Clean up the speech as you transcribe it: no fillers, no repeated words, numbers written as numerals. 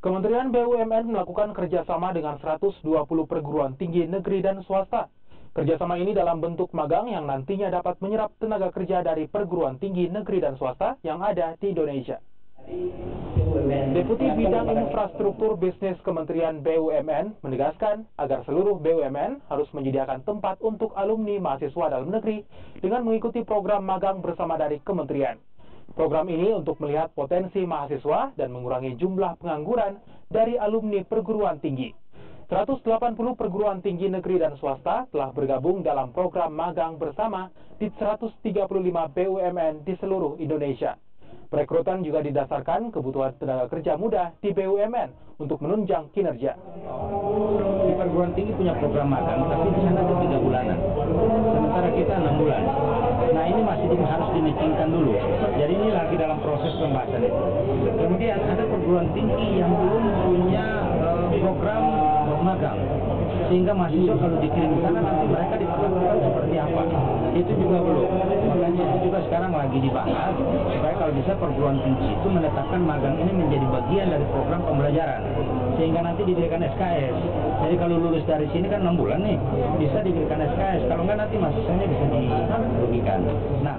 Kementerian BUMN melakukan kerjasama dengan 120 perguruan tinggi negeri dan swasta. Kerjasama ini dalam bentuk magang yang nantinya dapat menyerap tenaga kerja dari perguruan tinggi negeri dan swasta yang ada di Indonesia. Deputi Bidang Infrastruktur Bisnis Kementerian BUMN menegaskan agar seluruh BUMN harus menyediakan tempat untuk alumni mahasiswa dalam negeri dengan mengikuti program magang bersama dari kementerian. Program ini untuk melihat potensi mahasiswa dan mengurangi jumlah pengangguran dari alumni perguruan tinggi. 180 perguruan tinggi negeri dan swasta telah bergabung dalam program magang bersama di 135 BUMN di seluruh Indonesia. Perekrutan juga didasarkan kebutuhan tenaga kerja muda di BUMN untuk menunjang kinerja. Di perguruan tinggi punya program magang, tapi di sana itu 3 bulanan. Sementara kita 6 bulan. Nah ini masih harus dimatchingkan dulu. Jadi ini lagi dalam proses pembahasan itu. Kemudian ada perguruan tinggi yang belum punya program magang. Sehingga mahasiswa kalau dikirim ke sana nanti mereka diperlakukan seperti apa. Itu juga belum. Makanya itu juga sekarang lagi dibahas supaya kalau bisa perguruan tinggi itu menetapkan magang ini menjadi bagian dari program pembelajaran. Sehingga nanti diberikan SKS. Jadi kalau lulus dari sini kan 6 bulan nih, bisa diberikan SKS. Kalau enggak nanti mahasiswanya bisa dirugikan. Nah,